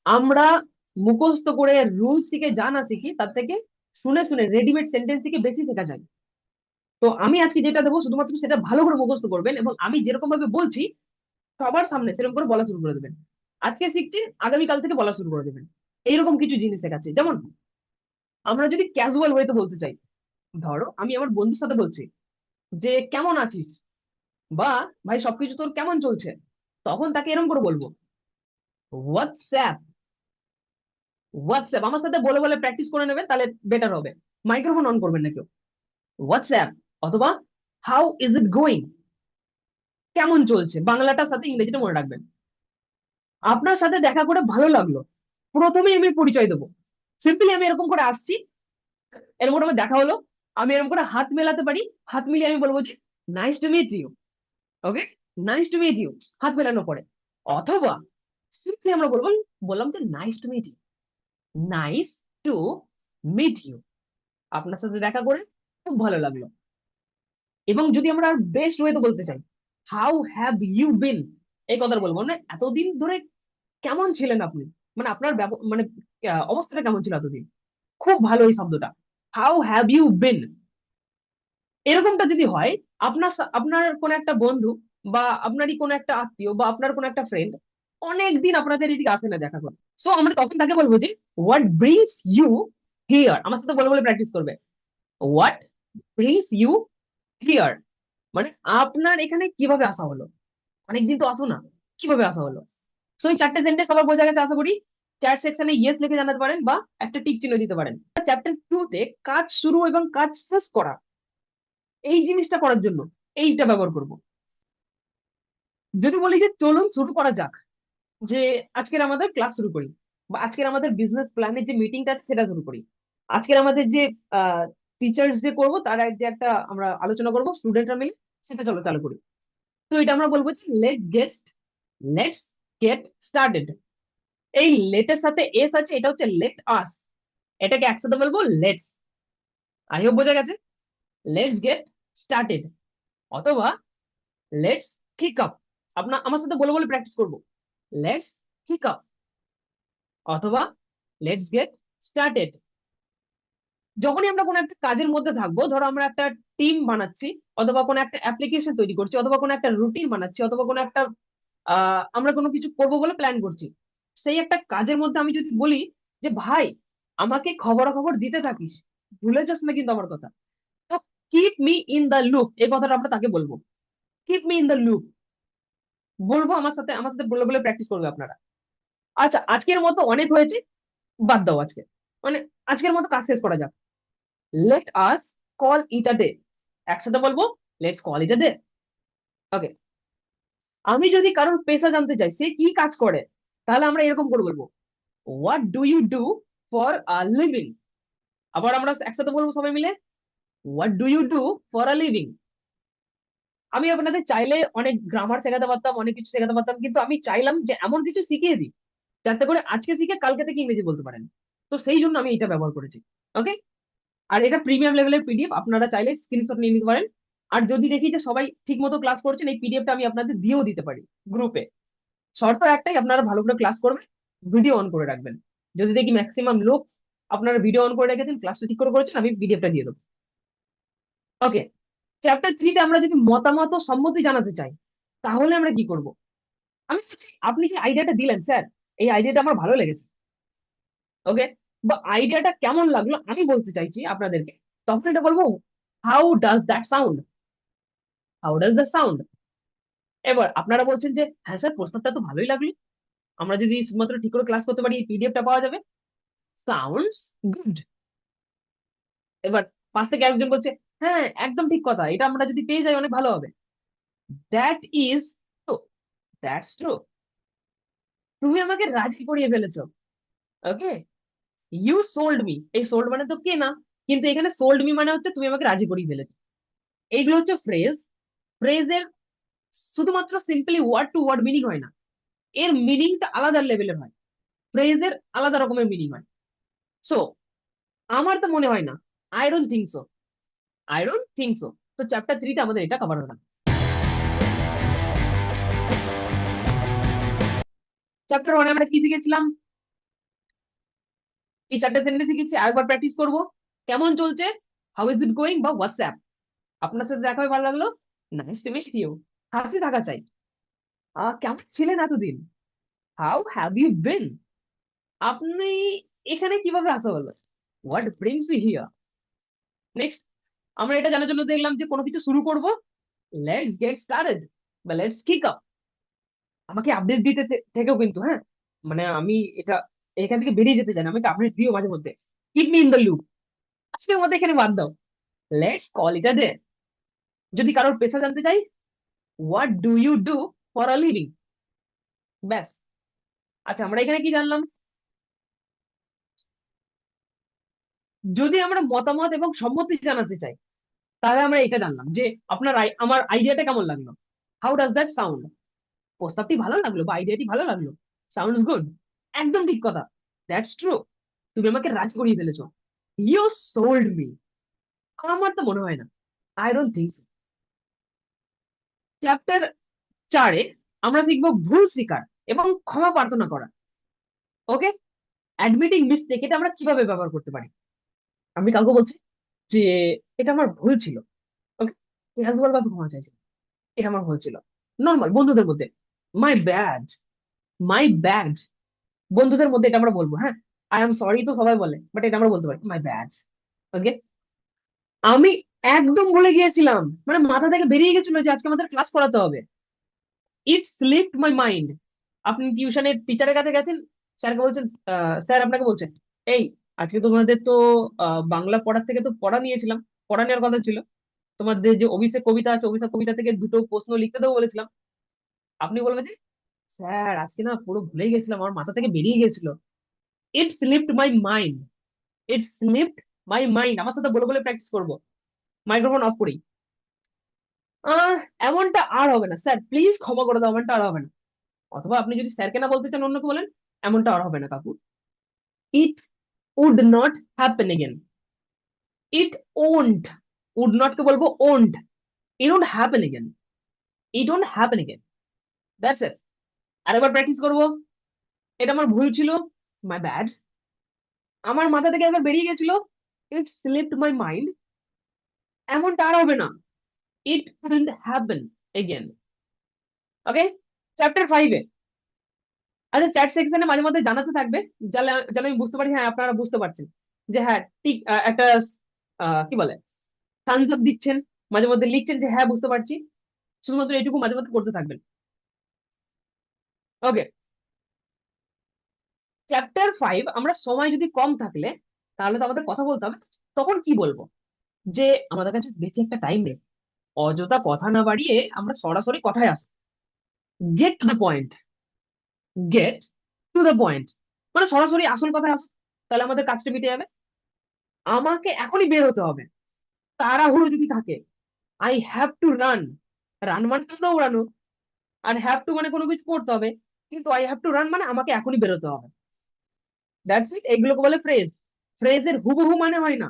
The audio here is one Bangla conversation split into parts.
আমরা মুখস্থ করে রুল শিখে যা না শিখি তার থেকে শুনে শুনে রেডিমেড সেন্টেন্স থেকে বেশি শেখা যায়। তো আমি আজকে যেটা দেবো শুধুমাত্র সেটা ভালো করে মুখস্থ করবেন, এবং আমি যেরকম ভাবে বলছি সবার সামনে সেরকম করে বলা শুরু করে দেবেন। আজকে শিখছি, আগামীকাল থেকে বলা শুরু করে দেবেন। এইরকম কিছু জিনিস শেখাচ্ছি। যেমন আমরা যদি ক্যাজুয়াল ওয়েতে বলতে চাই, ধরো আমি আমার বন্ধুর সাথে বলছি যে কেমন আছিস, বা ভাই সবকিছু তোর কেমন চলছে, তখন তাকে এরকম করে বলবো, হোয়াটসঅ্যাপ। হোয়াটসঅ্যাপ আমার সাথে বলে বলে প্র্যাকটিস করে নেবেন, তাহলে বেটার হবে। মাইক্রোফোন অন করবেন না কেউ। হোয়াটসঅ্যাপ। অথবা হাউ ইজ ইট গোয়িং, কেমন চলছে, বাংলাটার সাথে ইংরেজিটা মনে রাখবেন। আপনার সাথে দেখা করে ভালো লাগলো, প্রথমেই আমি পরিচয় দেবো। সিম্পলি আমি এরকম করে আসছি, এরকম করে আমার দেখা হলো, আমি এরকম করে হাত মেলাতে পারি। হাত মিলিয়ে আমি বলবো যে nice to meet you. Okay, nice to meet you, হাত মেলানোর পরে। অথবা সিম্পলি আমরা বলবো, বললাম যে nice to meet you, nice to meet you, আপনার সাথে দেখা করে খুব ভালো লাগলো। এবং যদি আমরা বেস্ট ওয়েতে বলতে চাই, হাউ হ্যাভ ইউ বিন, এই কথাটা বলবো না, এতদিন ধরে কেমন ছিলেন আপনি, মানে আপনার মানে অবস্থাটা কেমন ছিল এতদিন। খুব ভালো এই শব্দটা, হাউ হ্যাভ ইউ বিন। এরকমটা যদি হয়, আপনার কোন একটা বন্ধু, বা আপনারই কোন একটা আত্মীয়, বা আপনার কোন একটা ফ্রেন্ড অনেকদিন আপনাদের এদিকে আসে না দেখা করে, সো আমরা তখন তাকে বলবো যে হোয়াট ব্রিংস ইউ হিয়ার। আমার সাথে বলে বলে প্র্যাকটিস করবে, হোয়াট ব্রিংস ইউ হিয়ার, মানে আপনার এখানে কিভাবে আসা হলো, অনেকদিন তো আসো না, কিভাবে আসা হলো। সো এই চারটে সেন্টেন্স সবার বোঝা গেছে আশা করি। চ্যাট সেকশনে ইয়েস লিখে জানাতে পারেন, বা একটা টিক চিহ্ন দিতে পারেন। চ্যাপ্টার 2 তে কাজ শুরু এবং কাজ শেষ করা, এই জিনিসটা করার জন্য এইটা ব্যবহার করব। যদি বলি যে চলুন শুরু করা যাক, যে আজকের আমাদের ক্লাস শুরু করি, বা আজকের আমাদের বিজনেস প্ল্যানের যে মিটিংটা আছে সেটা শুরু করি, আজকের আমাদের যে টিচার্স যে করবো তার যে একটা আমরা আলোচনা করব স্টুডেন্টরা মিলে, সেটা চলো চালু করি। তো এটা আমরা বলবো যে লেটস গেট স্টার্টেড। এই লেটের সাথে এস আছে, এটা হচ্ছে লেট আস, এটাকে একসাথে বলবো লেটস। আই হোপ বোঝা গেছে। Let's get started. অথবা লেটস কিক আপ, আপনার আমার সাথে বলে বলে প্র্যাকটিস করবো, লেটস কিক আপ। অথবা লেটস গেট স্টার্টেড। যখনই আমরা কোনো একটা কাজের মধ্যে থাকবো, ধরো আমরা একটা টিম বানাচ্ছি, অথবা কোনো একটা অ্যাপ্লিকেশন তৈরি করছি, অথবা কোনো একটা রুটিন বানাচ্ছি, অথবা কোনো একটা আমরা কোনো কিছু করবো বলে প্ল্যান করছি, সেই একটা কাজের মধ্যে আমি যদি বলি যে ভাই আমাকে খবরাখবর দিতে থাকিস, ভুলে যাস না কিন্তু আমার কথা। তো keep me in the loop, এই কথাটা আমরা তাকে বলবো, keep me in the loop বলবো। আমার সাথে বলে বলে প্র্যাকটিস করবে আপনারা। আচ্ছা, আজকের মতো অনেক হয়েছে, বাদ দাও আজকে, মানে আজকের মতো কাজ শেষ করা যাক। Let us call it a day, একসাথে বলবো, let's call it a day. Okay. আমি যদি কারোর পেশা জানতে চাই সে কি কাজ করে, তাহলে আমরা এরকম করে বলবো, what do you do for a living. আবার আমরা একসাথে বলবো সবাই মিলে, what do you do for a living. আমি আপনাদের চাইলে অনেক গ্রামার শেখাতে পারতাম, অনেক কিছু শেখাতে পারতাম, কিন্তু আমি চাইলাম যে এমন কিছু শিখিয়ে দিই যাতে করে আজকে শিখে কালকে থেকে ইংরেজি বলতে পারেন। তো সেই জন্য আমি এটা ব্যবহার করেছি। ওকে। আর এটা প্রিমিয়াম লেভেলের পিডিএফ, আপনারা চাইলে স্ক্রিনশট নিয়ে নিতে পারেন। আর যদি দেখি যে সবাই ঠিক মতো ক্লাস করছেন, এই পিডিএফটা আমি আপনাদের দিয়েও দিতে পারি গ্রুপে। শর্ত একটাই, আপনারা ভালো করে ক্লাস করবেন, ভিডিও অন করে রাখবেন। যদি দেখি ম্যাক্সিমাম লোক আপনারা ভিডিও অন করে রেখেছেন, ক্লাসটা ঠিক করে করেছেন, আমি পিডিএফটা দিয়ে দেবো। ওকে। চ্যাপ্টার 3 তে আমরা যদি মতামত ও সম্মতি জানাতে চাই, তাহলে আমরা কি করব। আমি বলছি, আপনি যে আইডিয়াটা দিলেন স্যার, এই আইডিয়াটা আমার ভালো লেগেছে। ওকে। বা আইডিয়াটা কেমন লাগলো আমি বলতে চাইছি আপনাদেরকে, তখন এটা বলবো, how does that sound, how does the sound. এবার আপনারা বলছেন যে হ্যাঁ স্যার প্রস্তাবটা তো ভালোই লাগলো, আমরা যদি শুধুমাত্র ঠিক করে ক্লাস করতে পারি এই পিডিএফটা পাওয়া যাবে, সাউন্ডস গুড। এবার পাশ থেকে একজন বলছে, হ্যাঁ একদম ঠিক কথা, এটা আমরা যদি পেয়ে যাই অনেক ভালো হবে। That is true, that's true. তুমি আমাকে রাজি করিয়ে ফেলেছো। ওকে। ইউ সোল্ড মি, এই সোল্ড মানে তো কেনা, কিন্তু এখানে সোল্ড মি মানে হচ্ছে তুমি আমাকে রাজি করিয়ে ফেলেছো। এইগুলো হচ্ছে ফ্রেজ। ফ্রেজের শুধুমাত্র simply word to word meaning হয় না, এর মিনিংটা আলাদা লেভেলের হয়, ফ্রেজের আলাদা রকমের মিনিং হয়। সো আমার তো মনে হয় না, I don't think so, I don't think so. তো চ্যাপ্টার 3 আমাদের এটা কভার হলো। চ্যাপ্টার 1 আমরা কি শিখেছিলাম, এই 4টে সেন্টেন্স শিখেছি, আরেকবার প্র্যাকটিস করব। কেমন চলছে, হাউ ইজ ইট গোয়িং বা হোয়াটসঅ্যাপ, আপনার সাথে দেখা হয়ে ভালো লাগলো, নাইস টু মিট ইউ, হাসি থাকা চাই, কেমন ছিলেন এতদিন, হাউ হ্যাভ ইউ বিন, আপনি এখানে কিভাবে আসা হলো, what brings you here. Next, আমরা এটা জানার জন্য দেখলাম যে কোনো কিছু শুরু করব, লেটস গেট স্টার্টেড বা লেটস কিক আপ। আমাকে আপডেট দিতে থেকেও কিন্তু, হ্যাঁ, মানে আমি এটা এখান থেকে বেরিয়ে যেতে চাই না, আমাকে আপডেট দিও মাঝে মধ্যে, keep me in the loop. আজকের মধ্যে এখানে বাদ দাও, let's call it a day. যদি কারোর পেশা জানতে চাই, what do you do for a living, ব্যাস। আচ্ছা, আমরা এখানে কি জানলাম, যদি আমরা মতামত এবং সম্মতি জানাতে চাই, তাহলে আমরা এটা জানলাম যে আপনার আমার আইডিয়াটা কেমন লাগলো, হাউ ডাজ দ্যাট সাউন্ড, প্রস্তাবটি ভালো লাগলো বা আইডিয়াটি ভালো লাগলো, সাউন্ডস গুড, একদম ঠিক কথা, দ্যাটস ট্রু, তুমি আমাকে রাজি করিয়ে ফেলেছো, ইউ সোল্ড মি। আমার তো মনে হয় না, I don't think so. Chapter 4-এ আমরা শিখবো ভুল স্বীকার এবং ক্ষমা প্রার্থনা করা। ওকে, অ্যাডমিটিং মিস্টেক, এটা আমরা কিভাবে ব্যবহার করতে পারি। আমি কাউকে বলছি যে এটা আমার ভুল ছিল, ওকে, একবার কাউকে ক্ষমা চাইছি, এটা আমার ভুল ছিল, নর্মাল বন্ধুদের মধ্যে, মাই ব্যাড, মাই ব্যাড, বন্ধুদের মধ্যে এটা আমরা বলবো, হ্যাঁ, আই এম সরি তো সবাই বলে, বাট এটা আমরা বলতে পারি মাই ব্যাড। ওকে, আমি একদম ভুলে গিয়েছিলাম, মানে মাথা থেকে বেরিয়ে গেছিল যে আজকে আমাদের ক্লাস করাতে হবে, ইট স্লিপড মাই মাইন্ড। আপনি টিউশনের টিচারের কাছে গেছেন, স্যারকে বলছেন, স্যার আপনাকে বলছেন, এই আজকে তোমাদের তো বাংলা পড়ার থেকে তো পড়া নিয়েছিলাম, পড়া নেওয়ার কথা ছিল, তোমাদের যে অভিষেক কবিতা আছে, অভিষেক কবিতা থেকে দুটো প্রশ্ন লিখতে দেবো বলেছিলাম। আপনি বলবেন যে স্যার আজকে না পুরো ভুলে গেছিলাম, আমার মাথা থেকে বেরিয়ে গেছিল, it slipped my mind, it slipped my mind. আমার সাথে বলে বলে প্র্যাকটিস করবো, মাইক্রোফোন অফ করি। আহ এমনটা আর হবে না স্যার, প্লিজ ক্ষমা করে দাও, এমনটা আর হবে না। অথবা আপনি যদি স্যারকে না বলতে চান, অন্যকে বলেন, এমনটা আর হবে না কাকু, it would not happen again, it won't, would not কে বলবো won't, it won't happen again, it won't happen again, that's it. আরেকবার প্র্যাকটিস করবো, এটা আমার ভুল ছিল, মাই ব্যাড, আমার মাথা থেকে একবার বেরিয়ে গেছিল, ইট স্লিপড মাই মাইন্ড, এমনটা আর হবে না, ইট উডন্ট হ্যাপেন এগেন। ওকে, চ্যাপ্টার 5-এ, আচ্ছা চ্যাট সেকশনে মাঝে মধ্যে জানাতে থাকবে, যাতে যেন আমি বুঝতে পারি হ্যাঁ আপনারা বুঝতে পারছেন, যে হ্যাঁ ঠিক, একটা কি বলে থামস আপ দিচ্ছেন, মাঝে মধ্যে লিখছেন যে হ্যাঁ বুঝতে পারছি, শুধুমাত্র এটুকু মাঝে মধ্যে করতে থাকবেন। ওকে, চ্যাপ্টার 5, আমরা সময় যদি কম থাকলে, তাহলে তো আমাদের কথা বলতে হবে, তখন কি বলবো, যে আমাদের কাছে বেশি একটা টাইম নেই, অযথা কথা না বাড়িয়ে আমরা সরাসরি কথায় আসি, get to the point, get to the point, মানে সরাসরি আসল কথায় আসো, তাহলে আমাদের কাজটা মিটে যাবে। আমাকে এখনই বের হতে হবে, তাড়াহুড়ো যদি থাকে, I have to run, run মানে তো দৌড়ানো, আর হ্যাভ টু মানে কোনো কিছু করতে হবে, কিন্তু আই হ্যাভ টু রান মানে আমাকে এখনই বেরোতে হবে, দ্যাটস ইট। এগুলোকে বলে ফ্রেজ, ফ্রেজের হুবহু মানে হয় না,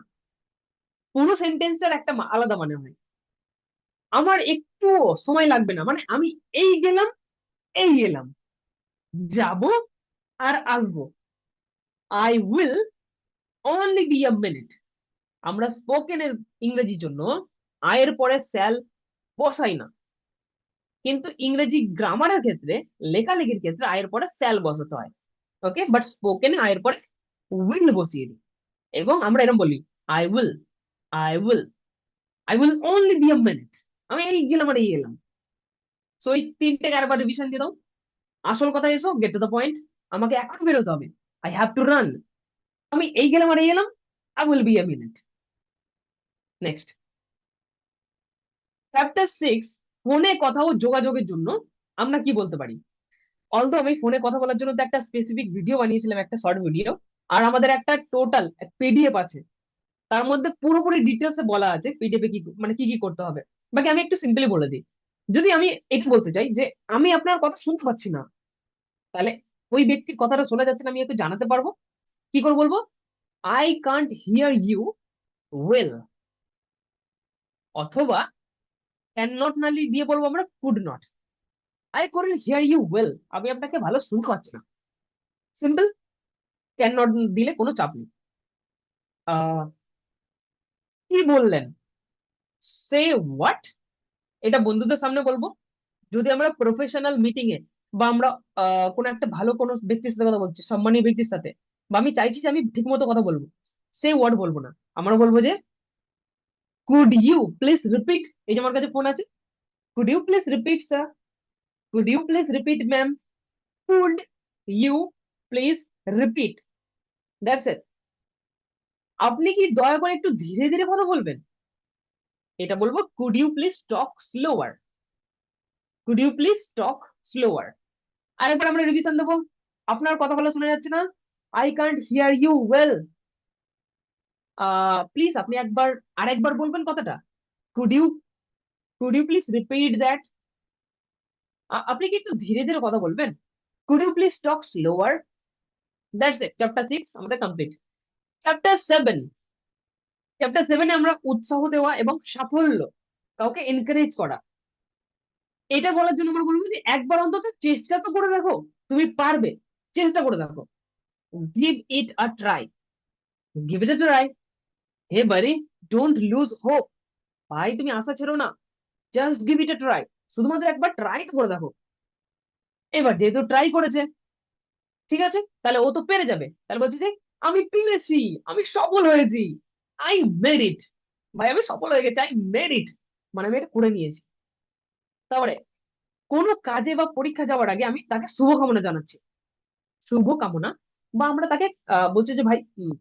পুরো সেন্টেন্সটার একটা আলাদা মানে হয়। আমার একটু সময় লাগবে না, মানে আমি এই গেলাম, এই গেলাম, যাব আর আসবো, I will only be a minute. আমরা স্পোকেনের ইংরেজির জন্য আয়ের পরে স্যাল বসাই না, কিন্তু ইংরেজি গ্রামারের ক্ষেত্রে, লেখালেখির ক্ষেত্রে আয়ের পরে স্যাল বসাতে হয়। ওকে, বাট স্পোকেনে আয়ের পরে উইল বসিয়ে দিই, এবং আমরা এরকম বলি, I will, I will, I will only be a minute, আমি এই গেলাম আর এই এলাম। সো এই তিনটে আরেকবার রিভিশন দিয়ে দাও, আসল কথা এসো, গেট টু দ্য পয়েন্ট, আমাকে এখন বেরোতে হবে, আই হ্যাভ টু রান, আমি এই গেলাম আর এই এলাম, I will be a minute. Next, chapter 6, ফোনে কথা ও যোগাযোগের জন্য আমরা কি বলতে পারি। অলদো আমি ফোনে কথা বলার জন্য তো একটা স্পেসিফিক ভিডিও বানিয়েছিলাম, একটা শর্ট ভিডিও, আর আমাদের একটা টোটাল পিডিএফ আছে, তার মধ্যে পুরোপুরি ডিটেলসে বলা আছে পিডিএফ এ কি মানে কি কি করতে হবে। বাকি আমি একটু সিম্পলি বলে দিই, যদি আমি এটা বলতে চাই যে আমি আপনার কথা শুনতে পাচ্ছি না, তাহলে ওই ব্যক্তির কথাটা শোনা যাচ্ছে না, আমি একটু জানাতে পারবো, কি করে বলবো, I can't hear you well, অথবা ক্যান নট নালি দিয়ে বলবো আমরা could not, I couldn't hear you well, আমি আপনাকে ভালো শুনতে পাচ্ছি না, সিম্পল। ক্যান নট দিলে কোনো চাপ নেই। আহ কি বললেন? Say what? এটা বন্ধুদের সামনে বলবো? যদি আমরা প্রফেশনাল মিটিং এ বা আমরা কোনো একটা ভালো কোনো ব্যক্তির সাথে কথা বলছি, সম্মানীয় ব্যক্তির সাথে, বা আমি চাইছি যে আমি ঠিক মতো কথা বলবো, সে ওয়ার্ড বলবো না। আমরা বলবো যে কুড ইউ প্লিজ রিপিট। এই যে আমার কাছে ফোন আছে, could you please repeat sir, could you please repeat ma'am, could you please repeat, that's it. আপনি কি দয়া করে একটু ধীরে ধীরে কথা বলবেন? এটা বলবো could you please talk slower, could you please talk slower. আরেকবার আমরা রিভিশন দেবো। আপনার কথা বলা শোনা যাচ্ছে না, I can't hear you well. Please আপনি একবার আরেকবার বলবেন কথাটা, could you, could you please repeat that. আপনি কি একটু ধীরে ধীরে কথা বলবেন? Could you please talk slower. That's it, chapter 6 আমাদের কমপ্লিট। চ্যাপ্টার 7, চ্যাপ্টার 7 এ আমরা উৎসাহ দেওয়া এবং সাফল্য, কাউকে এনকারেজ করা, এটা বলার জন্য আমরা বলবো যে একবার অন্তত চেষ্টা তো করে দেখো, তুমি পারবে, চেষ্টা করে দেখো, give it a try, give it a try. Hey buddy, don't lose hope. ভাই তুমি আশা ছেড়ো না, just give it a try, শুধুমাত্র একবার ট্রাই করে দেখো। এবার যেহেতু ট্রাই করেছে, ঠিক আছে, তাহলে ও তো পেরে যাবে, তাহলে বলছে যে আমি পেরেছি, আমি সফল হয়েছি, আই মেড ইট। ভাই আমি সফল হয়ে গেছি, আই মেড ইট, মানে আমি এটা করে নিয়েছি। তারপরে কোনো কাজে বা পরীক্ষা যাওয়ার আগে আমি তাকে শুভকামনা জানাচ্ছি, শুভকামনা, বা আমরা তাকে বলছি যে ভাই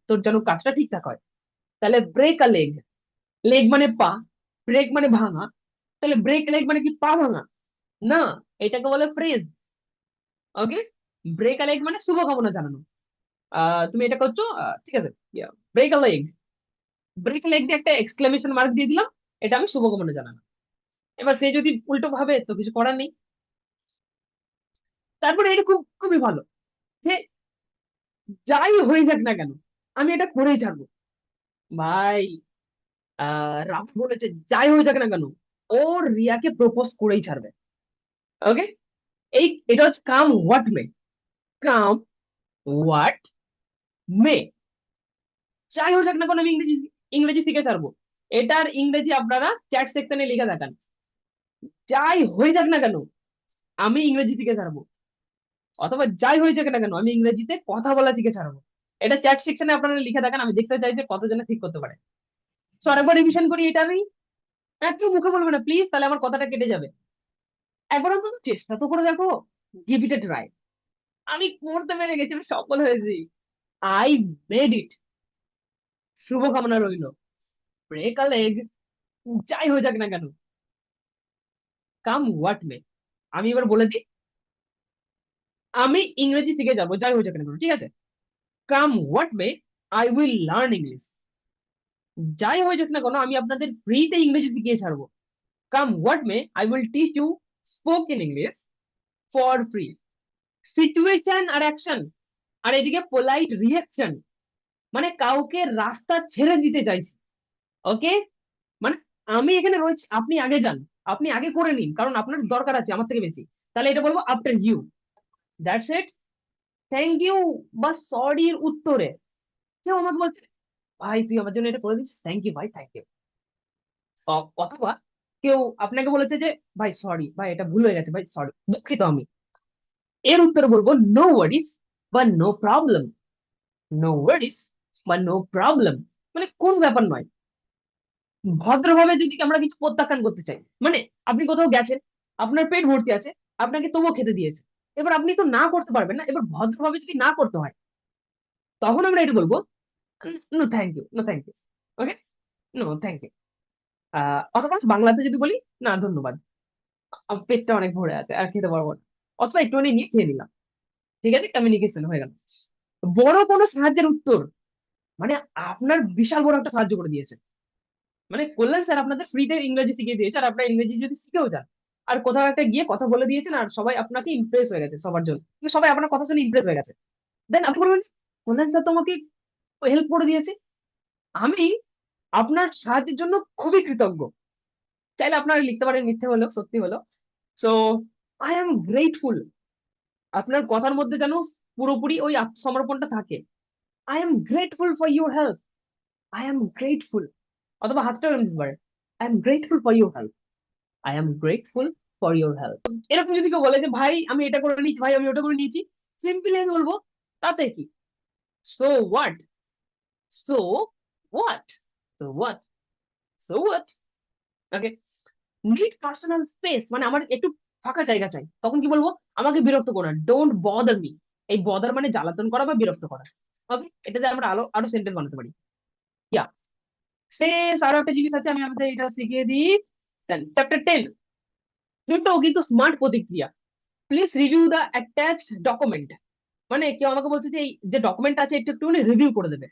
তোর যেন কাজটা ঠিকঠাক হয়। তাহলে ব্রেক আ লেগ, লেগ মানে পা, ব্রেক মানে ভাঙা, তাহলে ব্রেক লেগ মানে কি পা ভাঙা? না, এটাকে বলে praise. Okay, break a leg মানে শুভকামনা জানানো। তুমি এটা করছো, ঠিক আছে, break a leg, break leg দিয়ে একটা এক্সক্লেমেশন মার্ক দিয়ে দিলাম, এটা আমি শুভকামনা জানানো। এবার সে যদি উল্টো ভাবে তো কিছু করার নেই। তারপরে এটা খুবই ভালো যে যাই হয়ে যাক না কেন আমি এটা করেই থাকবো। ভাই রাহুল বলেছে যাই হয়ে যাক না কেন ও রিয়াকে প্রপোজ করেই ছাড়বে। ওকে, এটা হচ্ছে কাম হোয়াট মে, কাম হোয়াট মে, যাই হয়ে যাক না কেন আমি ইংরেজি, ইংরেজি শিখে ছাড়বো। এটার ইংরেজি আপনারা চ্যাট সেকশনে লিখে দেখান, যাই হয়ে যাক না কেন আমি ইংরেজি শিখে ছাড়বো, অথবা যাই হয়ে যাক না কেন আমি ইংরেজিতে কথা বলা শিখে ছাড়বো। এটা চ্যাট সেকশনে আপনারা লিখে দেখান, আমি দেখতে চাই যে কতজনে ঠিক করতে পারে। সো আরেকবার রিভিশন করি, এটা আমি একটু মুখে বলবো না প্লিজ, তাহলে আমার কথাটা কেটে যাবে। একবার অন্তত চেষ্টা তো করে দেখো, গিভ ইট এ ট্রাই। আমি করতে পেরে গেছি, আমি সফল হয়েছি, আই মেড ইট, শুভকামনা রইলো, ব্রেক আ লেগ, যাই হয়ে যাক না কেন, কাম হোয়াট মে। আমি এবার বলে দিই, আমি ইংরেজি শিখে যাবো যাই হয়ে যাক না কেন, ঠিক আছে, come what may, I will learn English. যাই হয়ে যাক না কেন আমি আপনাদের ফ্রিতে ইংরেজি শিখিয়ে ছাড়বো। Come what may, I will teach you spoken English for free. Situation আর অ্যাকশন, আর এদিকে পোলাইট রিয়াকশন, মানে কাউকে রাস্তা ছেড়ে দিতে চাইছি। ওকে, মানে আমি এখানে রয়েছি, আপনি আগে যান, আপনি আগে করে নিন, কারণ আপনার দরকার আছে আমার থেকে বেশি। তাহলে এটা বলবো after you, that's it. Thank you বা সরির উত্তরে কেউ আমাকে বলছে ভাই তুই আমার জন্য এটা করে দিচ্ছিস, থ্যাংক ইউ ভাই, থ্যাংক ইউ। অথবা কেউ আপনাকে বলেছে যে ভাই সরি ভাই এটা ভুল হয়ে গেছে ভাই, সরি দুঃখিত আমি, এর উত্তরে বলবো নো ওয়ারিস বা নো প্রবলেম, নো ওয়ারিস বা নো প্রবলেম, মানে কোন ব্যাপার নয়। ভদ্রভাবে যদি আমরা কিছু প্রত্যাখ্যান করতে চাই, মানে আপনি কোথাও গেছেন, আপনার পেট ভর্তি আছে, আপনাকে তবুও খেতে দিয়েছে, এবার আপনি তো না করতে পারবেন না, এবার ভদ্রভাবে যদি না করতে হয় তখন আমরা এটা বলবো no thank you, no thank you. Okay, no thank you. অথবা বাংলাতে যদি বলি না ধন্যবাদ, আমার পেটটা অনেক ভরে আছে আর খেতে পারবো না, অথবা একটুখানি নিয়ে খেয়ে নিলাম, ঠিক আছে, কমিউনিকেশন হয়ে গেল। বড় কোনো সাহায্যের উত্তর, মানে আপনার বিশাল বড় একটা সাহায্য করে দিয়েছে, মানে কল্যাণ স্যার আপনাদের ফ্রিতে ইংরেজি শিখিয়ে দিয়েছে, আর আপনার ইংরেজি যদি শিখেও যান আর কোথাও একটা গিয়ে কথা বলে দিয়েছেন আর সবাই আপনাকে ইমপ্রেস হয়ে গেছে, সবার জন্য মানে সবাই আপনার কথা শুনে ইমপ্রেস হয়ে গেছে, দেন আপনি বলবেন কল্যাণ স্যার তোমাকে হেল্প করে দিয়েছে, আমি আপনার সাহায্যের জন্য খুবই কৃতজ্ঞ। চাইলে আপনারা লিখতে পারেন মিথ্যে হলো সত্যি হলো, সো আই এম গ্রেটফুল। আপনার কথার মধ্যে যেন পুরোপুরি ওই আত্মসমর্পণটা থাকে, I am grateful for your help, I am grateful. অথবা হাতটা এরকম দিতে পারে, I am grateful for your help, I am grateful for your help. এরকম যদি কেউ বলে যে ভাই আমি এটা করে নিয়েছি, ভাই আমি ওটা করে নিয়েছি, সিম্পলি আমি বলবো তাতে কি, so what, so what, so what, so what. Okay. Need personal space মানে আমার একটু ফাঁকা জায়গা চাই, তখন কি বলবো, আমাকে বিরক্ত করো না, ডোন্ট বদার মি। এই বদার মানে জ্বালাতন করা বা বিরক্ত করা। ওকে, এটাতে আমরা আরো আরো সেন্টেন্স বানাতে পারি। ইয়া, শেষ আরো একটা জিনিস আছে, আমি আমাদের এটা শিখিয়ে দিই। চ্যাপ্টার 10, ছোট কিন্তু স্মার্ট প্রতিক্রিয়া। Please review the attached document. মানে কেউ আমাকে বলছে যে এই যে ডকুমেন্ট আছে একটু একটু রিভিউ করে দেবে,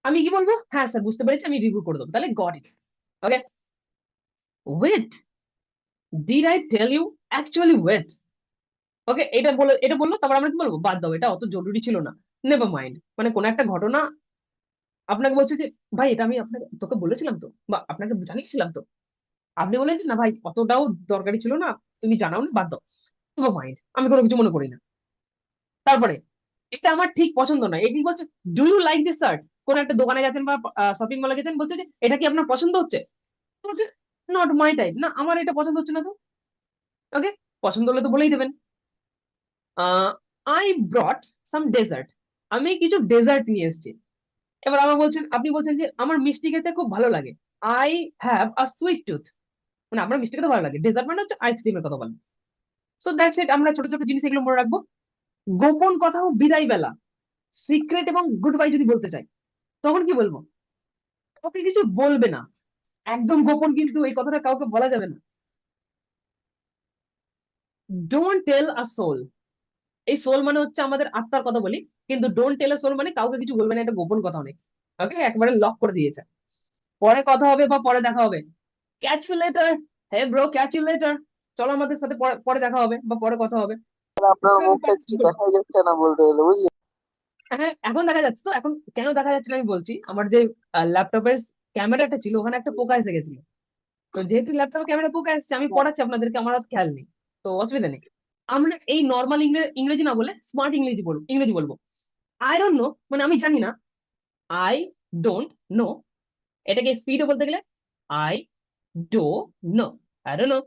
আমি কি বলবো, হ্যাঁ স্যার বুঝতে পেরেছি আমি রিভিউ করে দেবো, তাহলে got it. Okay. Wait, did I tell you, actually wait. Okay, এটা বললো তারপর আমরা কি বলবো, বাদ দাও এটা অত জরুরি ছিল না, নেভার মাইন্ড। মানে কোন একটা ঘটনা আপনাকে বলছে যে ভাই এটা আমি আপনাকে তোকে বলেছিলাম তো, বা আপনাকে জানিয়েছিলাম তো, আপনি বলেন যে না ভাই অতটাও দরকারি ছিল না, তুমি জানাও না, বাদ দাও, নেভার মাইন্ড, আমি কোনো কিছু মনে করি না। তারপরে এটা আমার ঠিক পছন্দ নয়, এটি বলছে do you like this shirt. কোন একটা দোকানে গেছেন বা শপিং মলে গেছেন, বলছে যে এটা কি আপনার পছন্দ হচ্ছে, বলছে নট মাই টাইপ, না আমার এটা পছন্দ হচ্ছে না তো। ওকে, পছন্দ হলে তো বলেই দেবেন। আই ব্রট সাম ডেজার্ট, আমি কিছু ডেজার্ট নিয়ে এসেছি। এবার আমার বলছেন, আপনি বলছেন যে আমার মিষ্টি খেতে খুব ভালো লাগে, I have a sweet tooth. মানে আপনার মিষ্টি খেতে ভালো লাগে, ডেজার্ট মানে হচ্ছে আইসক্রিমের কথা বলেন। সো দ্যাটস ইট, আমরা ছোট ছোট জিনিস এগুলো মনে রাখবো। গোপন কথা ও বিদায় বেলা, সিক্রেট এবং গুড বাই যদি বলতে চাই, তখন কি বলবো, কাউকে কিছু বলবে না, একদম গোপন, কিন্তু এই কথাটা কাউকে বলা যাবে না। ডোন্ট টেল আ সোল, এই সোল মানে হচ্ছে আমাদের আত্মার কথা বলি, কিন্তু ডোন্ট টেল আ সোল মানে কাউকে কিছু বলবে না, এটা গোপন কথা অনেক। ওকে, একবারে লক করে দিয়েছে, পরে কথা হবে বা পরে দেখা হবে, catch you later, hey bro catch you later, চলো আমাদের সাথে পরে পরে দেখা হবে বা পরে কথা হবে। আপনার মুখটা কিছু দেখাই যাচ্ছে না বলতে গেলে, বুঝলি? হ্যাঁ এখন দেখা যাচ্ছে তো, এখন কেন দেখা যাচ্ছে না আমি বলছি, আমার যে ল্যাপটপের ক্যামেরাটা ছিল ওখানে একটা পোকা এসে গেছিল। তো যেহেতু ল্যাপটপে ক্যামেরা পোকা এসেছে, আমি পড়াচ্ছি আপনাদেরকে, আমার অত খেয়াল নেই, তো অসুবিধা নেই। আমরা এই নর্মাল ইংরেজি না বলে স্মার্ট ইংরেজি বলবো। আই ডোন্ট নো মানে আমি জানি না, আই ডোন্ট নো। এটাকে স্পিডে বলতে গেলে I dunno, I don't know.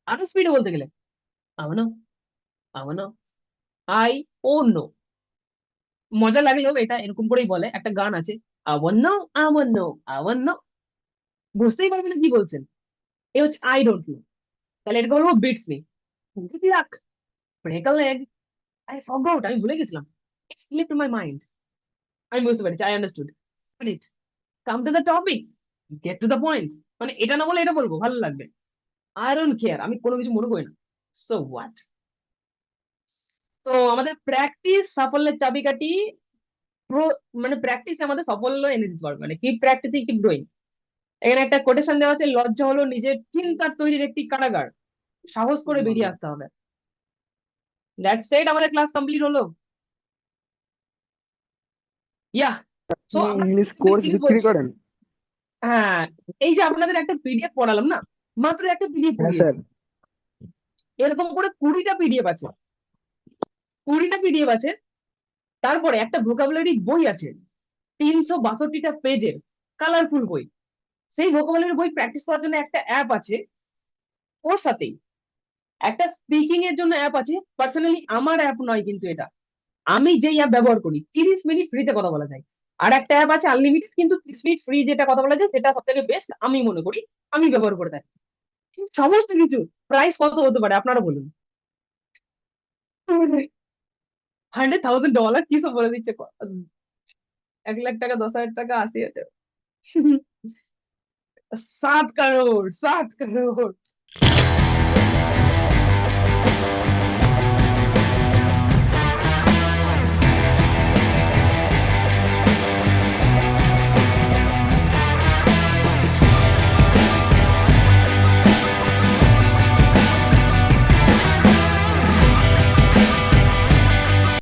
আরো স্পিডে বলতে গেলে আমানো, আমানো, আই ও নো। মজা লাগলেও এটা এরকম করেই বলে, একটা গান আছে, আওয়ান্ন, আওয়ান্ন, আওয়ান্ন, বুঝতেই পারবে না কি বলছেন। এ হচ্ছে আই ডোন্ট নো। তাহলে এটাকে বলবো beats me, good luck, break a leg, I forgot, আমি ভুলে গেছিলাম, ইট স্লিপড মাই মাইন্ড। আমি বুঝতে পেরেছি, I understood it, come to the topic, get to the point. মানে এটা না বলে এটা বলবো, ভালো লাগবে। আই ডোন্ট কেয়ার, আমি কোনো কিছু মনে করি না, সো হোয়াট। তো আমাদের প্র্যাকটিস সাফল্যের চাবিকাঠি। মানে প্র্যাকটিস আমাদের সাফল্য এনে দিতে পারবে, মানে কিপ প্র্যাকটিসিং কিপ ডুইং। এখানে একটা কোটেশন দেওয়া আছে, লজ্জা হলো নিজের চিন্তার তৈরির একটি কারাগার, সাহস করে বেরিয়ে আসতে হবে। দ্যাটস ইট, আমাদের ক্লাস কমপ্লিট হলো। ইয়া, সো আপনি আমরা ইংলিশ সিম্পল কোর্স জিনিস বিক্রি বলছি। করেন? হ্যাঁ, এই যে আপনাদের একটা পিডিএফ পড়ালাম না, মাত্র একটা পিডিএফ হ্যাঁ স্যার। পড়িয়েছি, এরকম করে 20টা পিডিএফ আছে, 20টা পিডিএফ আছে। তারপরে একটা ভোকাবুলারি বই আছে, 362টা পেজের কালারফুল বই। সেই ভোকাবুলারি বই প্র্যাকটিস করার জন্য একটা অ্যাপ আছে, ওর সাথেই একটা স্পিকিং এর জন্য অ্যাপ আছে। পার্সোনালি আমার অ্যাপ নয় কিন্তু এটা, আমি যেই অ্যাপ ব্যবহার করি 30 মিনিট ফ্রিতে কথা বলা যায়। আর একটা অ্যাপ আছে আনলিমিটেড, কিন্তু 30 মিনিট ফ্রি যেটা কথা বলা যায় সেটা সব থেকে বেস্ট আমি মনে করি, আমি ব্যবহার করে থাকি। সমস্ত কিছু প্রাইস কত হতে পারে আপনারা বলুন, 100,000 ডলার কি সব বলে দিচ্ছে, 1 লাখ টাকা, 10,000 টাকা, 80,000 টাকা, 7 কারোড়, 7 কারোড়।